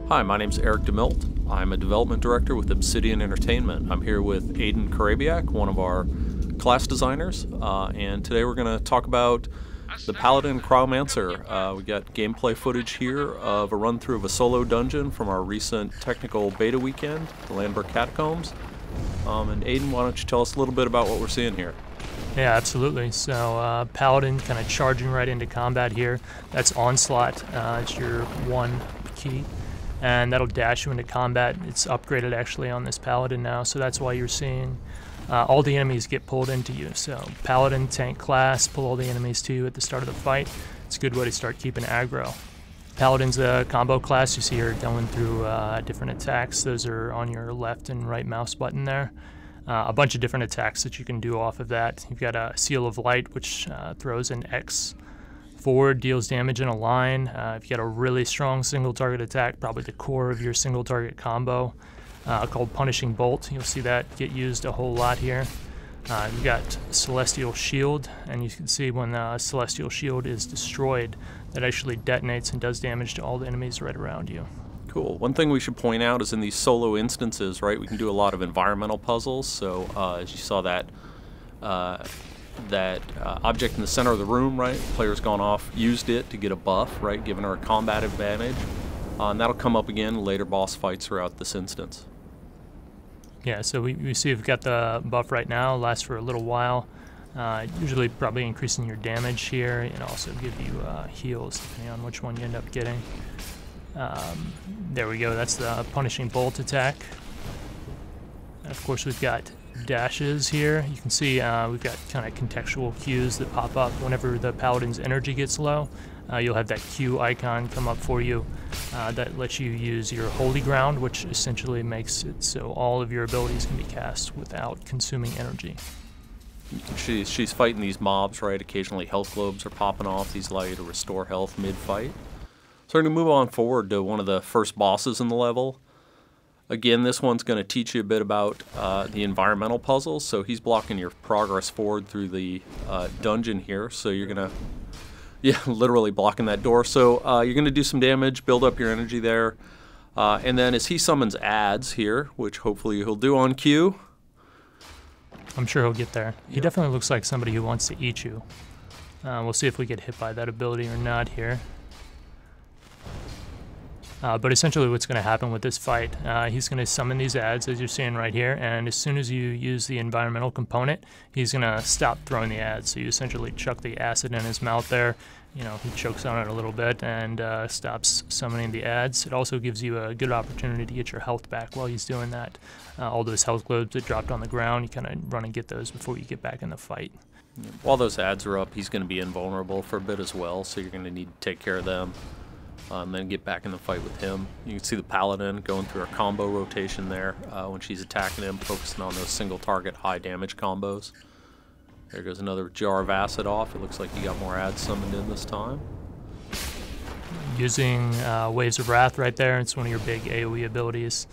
Hi, my name's Eric DeMilt. I'm a development director with Obsidian Entertainment. I'm here with Aiden Karabiak, one of our class designers, and today we're going to talk about the Paladin Cryomancer. We got gameplay footage here of a run through of a solo dungeon from our recent technical beta weekend, the Lanber Catacombs. And Aiden, why don't you tell us a little bit about what we're seeing here? Yeah, absolutely. So Paladin kind of charging right into combat here. That's Onslaught. It's your one key, and that'll dash you into combat. It's upgraded actually on this Paladin now, so that's why you're seeing all the enemies get pulled into you. So Paladin, tank class, pull all the enemies to you at the start of the fight. It's a good way to start keeping aggro. Paladin's a combo class. You see her going through different attacks. Those are on your left and right mouse button there. A bunch of different attacks that you can do off of that. You've got a Seal of Light, which throws an X forward, deals damage in a line. You've got a really strong single target attack, probably the core of your single target combo, called Punishing Bolt. You'll see that get used a whole lot here. You've got Celestial Shield, and you can see when the Celestial Shield is destroyed, that actually detonates and does damage to all the enemies right around you. Cool. One thing we should point out is in these solo instances, right, we can do a lot of environmental puzzles. So as you saw that object in the center of the room, right, player's gone off, used it to get a buff, right, giving her a combat advantage. And that'll come up again in later boss fights throughout this instance. Yeah, so we see we've got the buff right now, lasts for a little while. Usually probably increasing your damage here, and also give you heals depending on which one you end up getting. There we go, that's the Punishing Bolt attack. And of course we've got dashes here. You can see we've got kind of contextual cues that pop up whenever the Paladin's energy gets low. You'll have that Q icon come up for you that lets you use your Holy Ground, which essentially makes it so all of your abilities can be cast without consuming energy. She's fighting these mobs, right? Occasionally health globes are popping off. These allow you to restore health mid-fight. So we're going to move on forward to one of the first bosses in the level. Again, this one's going to teach you a bit about the environmental puzzles. So he's blocking your progress forward through the dungeon here. So you're going to, yeah, literally blocking that door. So you're going to do some damage, build up your energy there. And then as he summons ads here, which hopefully he'll do on cue. I'm sure he'll get there. He definitely looks like somebody who wants to eat you. We'll see if we get hit by that ability or not here. But essentially what's going to happen with this fight, he's going to summon these ads, as you're seeing right here, and as soon as you use the environmental component, he's going to stop throwing the ads. So you essentially chuck the acid in his mouth there, you know, he chokes on it a little bit and stops summoning the ads. It also gives you a good opportunity to get your health back while he's doing that. All those health globes that dropped on the ground, you kind of run and get those before you get back in the fight. While those ads are up, he's going to be invulnerable for a bit as well, so you're going to need to take care of them. And then get back in the fight with him. You can see the Paladin going through her combo rotation there when she's attacking him, focusing on those single target high damage combos. There goes another jar of acid off. It looks like he got more ads summoned in this time. Using Waves of Wrath right there, it's one of your big AoE abilities.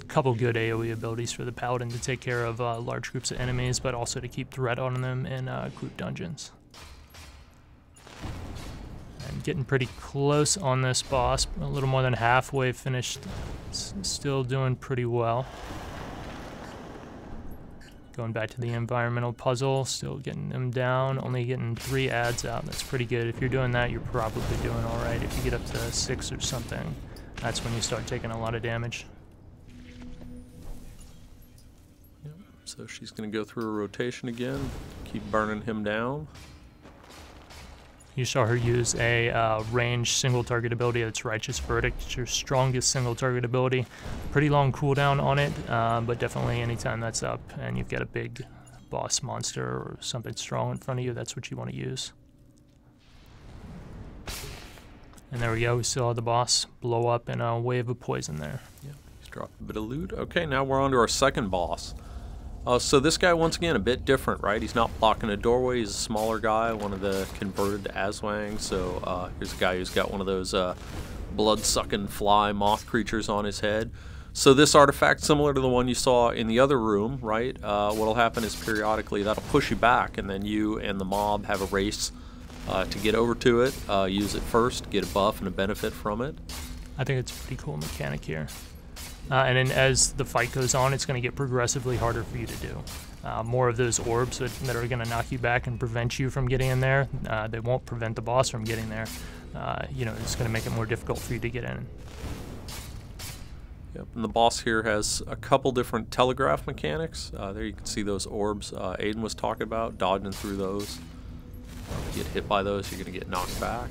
Couple good AoE abilities for the Paladin to take care of large groups of enemies, but also to keep threat on them in group dungeons. And getting pretty close on this boss, a little more than halfway finished, still doing pretty well. Going back to the environmental puzzle, still getting them down, only getting 3 ads out. That's pretty good. If you're doing that, you're probably doing all right. If you get up to 6 or something, that's when you start taking a lot of damage. Yep. So she's going to go through a rotation again, keep burning him down. You saw her use a ranged single target ability that's Righteous Verdict. It's your strongest single target ability. Pretty long cooldown on it, but definitely anytime that's up and you've got a big boss monster or something strong in front of you, that's what you want to use. And there we go, we still have the boss blow up in a wave of poison there. Yeah, he's dropped a bit of loot. Okay, now we're on to our second boss. So this guy, once again, a bit different, right? He's not blocking a doorway. He's a smaller guy, one of the converted Aswang. So here's a guy who's got one of those blood-sucking fly moth creatures on his head. So this artifact, similar to the one you saw in the other room, right? What'll happen is periodically that'll push you back, and then you and the mob have a race to get over to it, use it first, get a buff and a benefit from it. I think it's a pretty cool mechanic here. And then as the fight goes on, it's going to get progressively harder for you to do. More of those orbs that are going to knock you back and prevent you from getting in there. They won't prevent the boss from getting there. You know, it's going to make it more difficult for you to get in. Yep, and the boss here has a couple different telegraph mechanics. There you can see those orbs Aiden was talking about, dodging through those. If you get hit by those, you're going to get knocked back.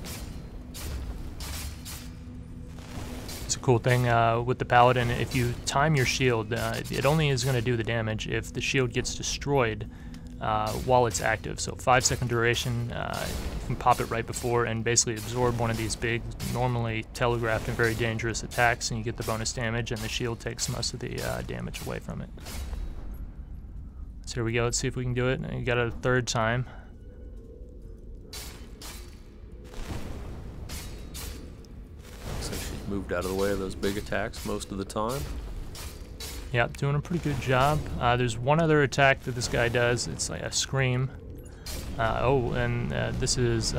It's a cool thing with the Paladin. If you time your shield, it only is going to do the damage if the shield gets destroyed while it's active. So 5-second duration, you can pop it right before and basically absorb one of these big, normally telegraphed and very dangerous attacks, and you get the bonus damage, and the shield takes most of the damage away from it. So here we go. Let's see if we can do it. You got it a third time. Moved out of the way of those big attacks most of the time. Yep, doing a pretty good job. There's one other attack that this guy does. It's like a scream. This is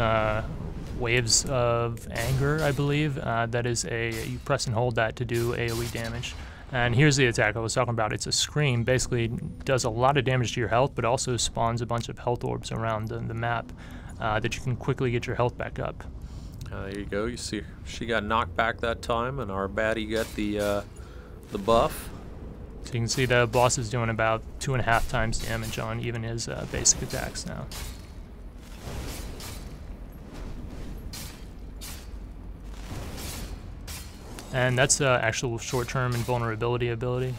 Waves of Anger, I believe. That is you press and hold that to do AoE damage. And here's the attack I was talking about. It's a scream. Basically does a lot of damage to your health, but also spawns a bunch of health orbs around the map that you can quickly get your health back up. There you go. You see, she got knocked back that time, and our baddie got the buff. So you can see the boss is doing about 2.5 times damage on even his basic attacks now. And that's actual short-term invulnerability ability.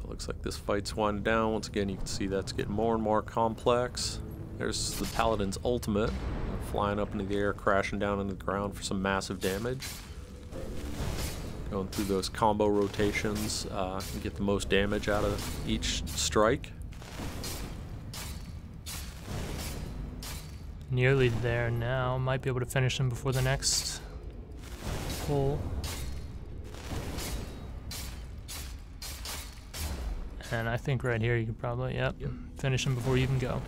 Looks like this fight's winding down. Once again, you can see that's getting more and more complex. There's the Paladin's ultimate, flying up into the air, crashing down into the ground for some massive damage. Going through those combo rotations, and get the most damage out of each strike. Nearly there now. Might be able to finish him before the next pull. And I think right here you can probably, yep. Finish him before you even go.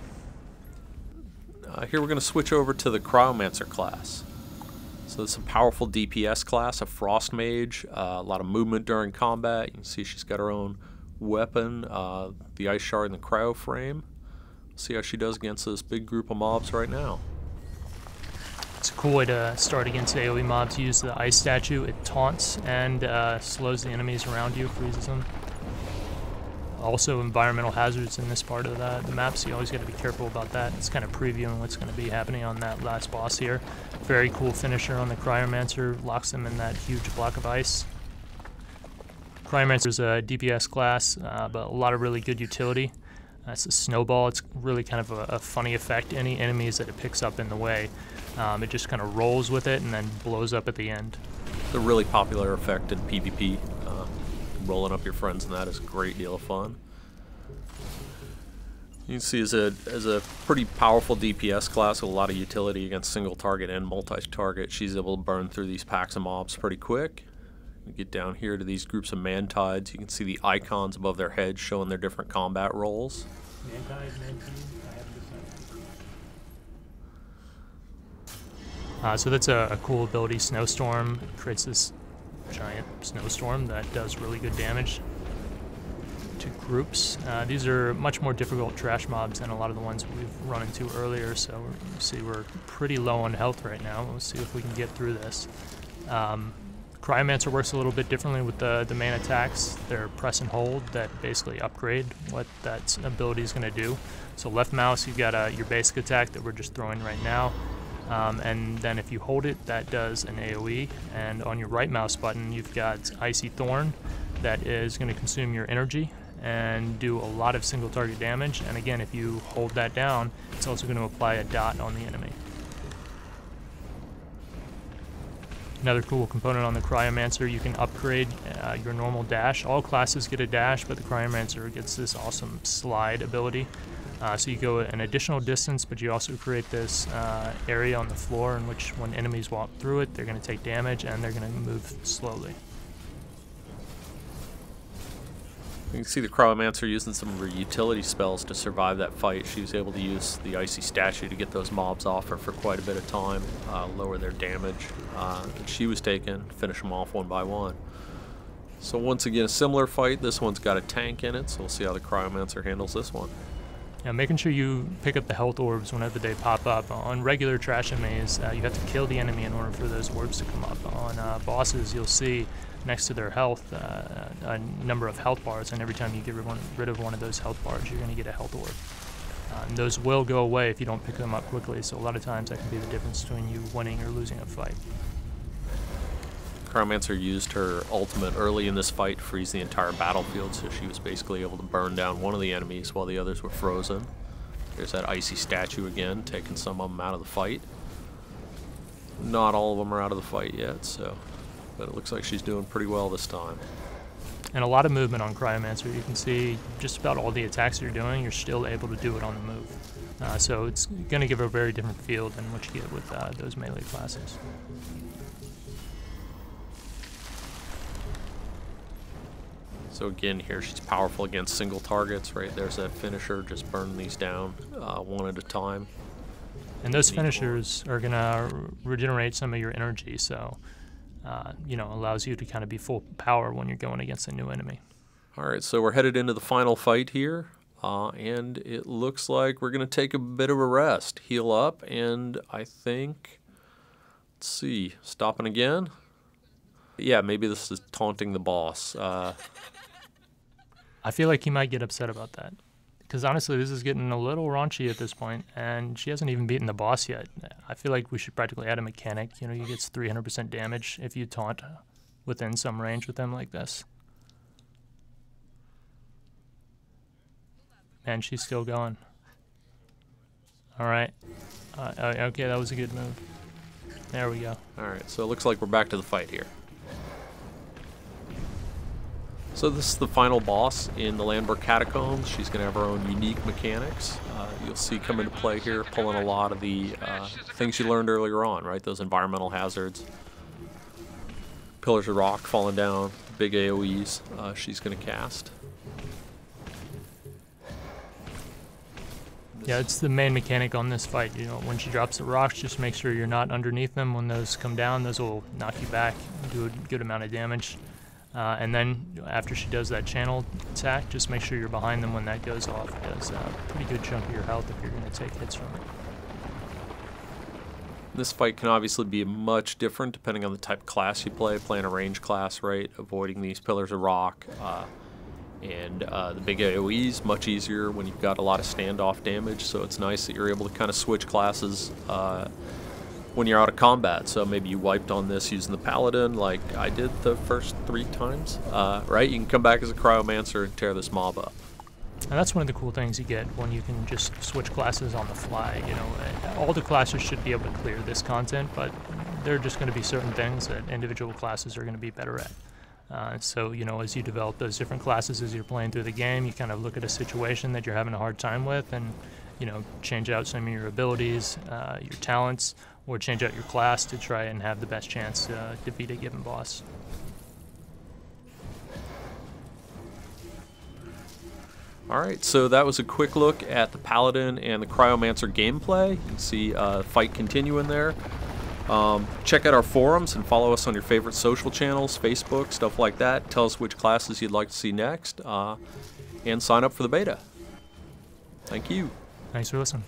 Here we're going to switch over to the Cryomancer class. So it's a powerful DPS class, a Frost Mage, a lot of movement during combat. You can see she's got her own weapon, the Ice Shard and the Cryo Frame. See how she does against this big group of mobs right now. It's a cool way to start against AoE mobs. Use the Ice Statue. It taunts and slows the enemies around you, freezes them. Also environmental hazards in this part of the map, so you always got to be careful about that. It's kind of previewing what's going to be happening on that last boss here. Very cool finisher on the Cryomancer, locks them in that huge block of ice. Cryomancer is a DPS class, but a lot of really good utility. It's a snowball. It's really kind of a funny effect. Any enemies that it picks up in the way, it just kind of rolls with it and then blows up at the end. It's a really popular effect in PvP. Rolling up your friends and that is a great deal of fun. You can see as a pretty powerful DPS class with a lot of utility against single target and multi-target. She's able to burn through these packs of mobs pretty quick. You get down here to these groups of Mantides. You can see the icons above their heads showing their different combat roles. So that's a cool ability, Snowstorm. It creates this giant snowstorm that does really good damage to groups. These are much more difficult trash mobs than a lot of the ones we've run into earlier, so you see we're pretty low on health right now. We'll see if we can get through this. Cryomancer works a little bit differently with the main attacks. They're press and hold that basically upgrade what that ability is going to do. So left mouse, you've got your basic attack that we're just throwing right now. And then if you hold it, that does an AoE. And on your right mouse button, you've got Icy Thorn that is going to consume your energy and do a lot of single target damage. And again, if you hold that down, it's also going to apply a dot on the enemy. Another cool component on the Cryomancer, you can upgrade your normal dash. All classes get a dash, but the Cryomancer gets this awesome slide ability. So you go an additional distance, but you also create this area on the floor in which when enemies walk through it, they're going to take damage and they're going to move slowly. You can see the Cryomancer using some of her utility spells to survive that fight. She was able to use the Icy Statue to get those mobs off her for quite a bit of time, lower their damage that she was taking, finish them off one by one. So once again, a similar fight. This one's got a tank in it, so we'll see how the Cryomancer handles this one. Yeah, making sure you pick up the health orbs whenever they pop up. On regular trash enemies, you have to kill the enemy in order for those orbs to come up. On bosses, you'll see next to their health a number of health bars, and every time you get rid of one of those health bars, you're going to get a health orb. And those will go away if you don't pick them up quickly, so a lot of times that can be the difference between you winning or losing a fight. Cryomancer used her ultimate early in this fight to freeze the entire battlefield, so she was basically able to burn down one of the enemies while the others were frozen. There's that Icy Statue again, taking some of them out of the fight. Not all of them are out of the fight yet, but it looks like she's doing pretty well this time. And a lot of movement on Cryomancer. You can see just about all the attacks you're doing, you're still able to do it on the move. So it's going to give her a very different feel than what you get with those melee classes. So again, here she's powerful against single targets, right? There's that finisher, just burning these down one at a time. And those finishers are going to regenerate some of your energy, so, allows you to kind of be full power when you're going against a new enemy. All right, so we're headed into the final fight here, and it looks like we're going to take a bit of a rest, heal up, and I think, let's see, stopping again? Yeah, maybe this is taunting the boss. I feel like he might get upset about that. Because honestly, this is getting a little raunchy at this point, and she hasn't even beaten the boss yet. I feel like we should practically add a mechanic. You know, he gets 300% damage if you taunt within some range with him like this. And she's still going. Alright. Okay, that was a good move. There we go. Alright, so it looks like we're back to the fight here. So this is the final boss in the Lanber Catacombs. She's going to have her own unique mechanics. You'll see come into play here, pulling a lot of the things you learned earlier on, right? Those environmental hazards. Pillars of rock falling down, big AoEs she's going to cast. Yeah, it's the main mechanic on this fight. You know, when she drops the rocks, just make sure you're not underneath them. When those come down, those will knock you back, do a good amount of damage. And then after she does that channel attack, just make sure you're behind them when that goes off. It does a pretty good chunk of your health if you're going to take hits from it. This fight can obviously be much different depending on the type of class you play. Playing a range class, right? Avoiding these pillars of rock. And the big AoEs, much easier when you've got a lot of standoff damage. So it's nice that you're able to kind of switch classes when you're out of combat. So maybe you wiped on this using the Paladin like I did the first 3 times, right? You can come back as a Cryomancer and tear this mob up. And that's one of the cool things you get when you can just switch classes on the fly. You know, all the classes should be able to clear this content, but there are just going to be certain things that individual classes are going to be better at. So, you know, as you develop those different classes as you're playing through the game, you kind of look at a situation that you're having a hard time with and, you know, change out some of your abilities, your talents, or change out your class to try and have the best chance to defeat a given boss. Alright, so that was a quick look at the Paladin and the Cryomancer gameplay. You can see fight continuing there. Check out our forums and follow us on your favorite social channels, Facebook, stuff like that. Tell us which classes you'd like to see next, and sign up for the beta. Thank you. Thanks for listening.